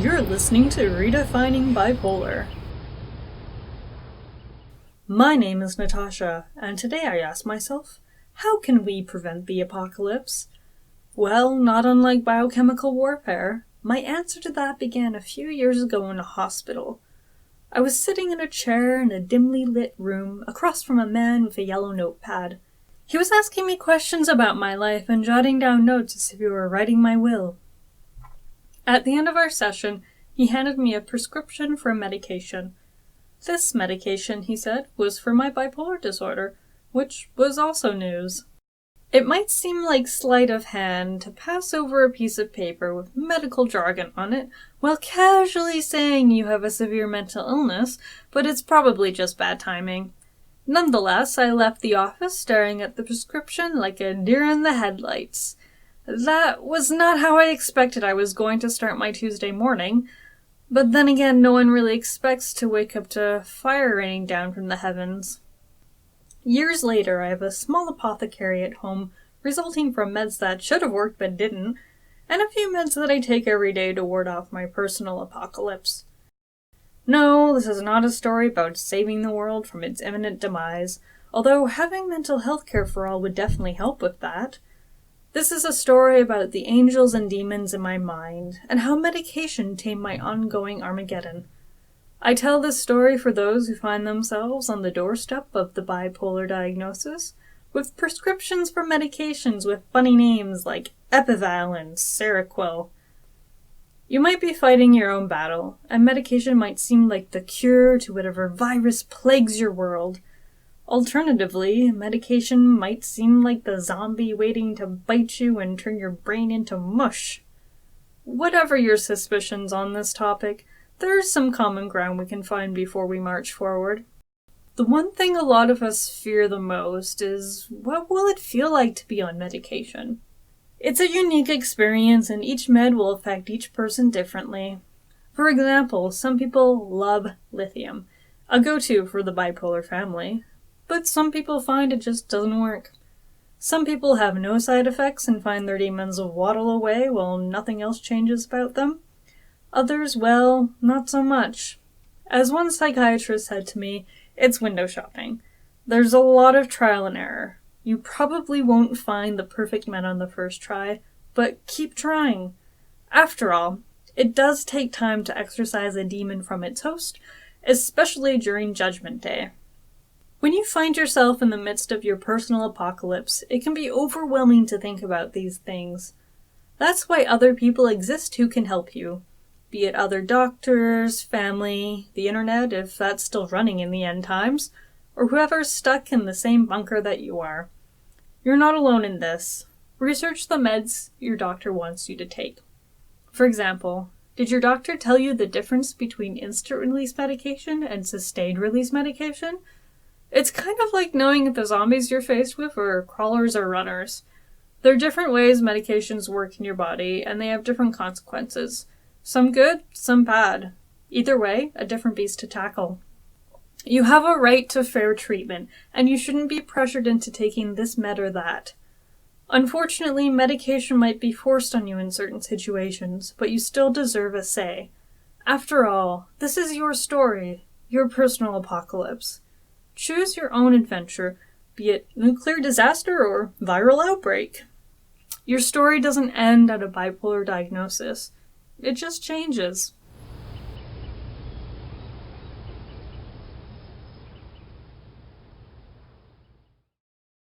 You're listening to Redefining Bipolar. My name is Natasha, and today I ask myself, how can we prevent the apocalypse? Well, not unlike biochemical warfare, my answer to that began a few years ago in a hospital. I was sitting in a chair in a dimly lit room across from a man with a yellow notepad. He was asking me questions about my life and jotting down notes as if he were writing my will. At the end of our session, he handed me a prescription for a medication. This medication, he said, was for my bipolar disorder, which was also news. It might seem like sleight of hand to pass over a piece of paper with medical jargon on it while casually saying you have a severe mental illness, but it's probably just bad timing. Nonetheless, I left the office staring at the prescription like a deer in the headlights. That was not how I expected I was going to start my Tuesday morning, but then again, no one really expects to wake up to fire raining down from the heavens. Years later, I have a small apothecary at home, resulting from meds that should have worked but didn't, and a few meds that I take every day to ward off my personal apocalypse. No, this is not a story about saving the world from its imminent demise, although having mental health care for all would definitely help with that. This is a story about the angels and demons in my mind, and how medication tamed my ongoing Armageddon. I tell this story for those who find themselves on the doorstep of the bipolar diagnosis, with prescriptions for medications with funny names like Epival and Seroquel. You might be fighting your own battle, and medication might seem like the cure to whatever virus plagues your world. Alternatively, medication might seem like the zombie waiting to bite you and turn your brain into mush. Whatever your suspicions on this topic, there's some common ground we can find before we march forward. The one thing a lot of us fear the most is, what will it feel like to be on medication? It's a unique experience, and each med will affect each person differently. For example, some people love lithium, a go-to for the bipolar family. But some people find it just doesn't work. Some people have no side effects and find their demons waddle away while nothing else changes about them. Others, well, not so much. As one psychiatrist said to me, it's window shopping. There's a lot of trial and error. You probably won't find the perfect med on the first try, but keep trying. After all, it does take time to exorcise a demon from its host, especially during Judgment Day. When you find yourself in the midst of your personal apocalypse, it can be overwhelming to think about these things. That's why other people exist who can help you. Be it other doctors, family, the internet, if that's still running in the end times, or whoever's stuck in the same bunker that you are. You're not alone in this. Research the meds your doctor wants you to take. For example, did your doctor tell you the difference between instant-release medication and sustained-release medication? It's kind of like knowing if the zombies you're faced with are crawlers or runners. There are different ways medications work in your body, and they have different consequences. Some good, some bad. Either way, a different beast to tackle. You have a right to fair treatment, and you shouldn't be pressured into taking this med or that. Unfortunately, medication might be forced on you in certain situations, but you still deserve a say. After all, this is your story, your personal apocalypse. Choose your own adventure, be it nuclear disaster or viral outbreak. Your story doesn't end at a bipolar diagnosis. It just changes.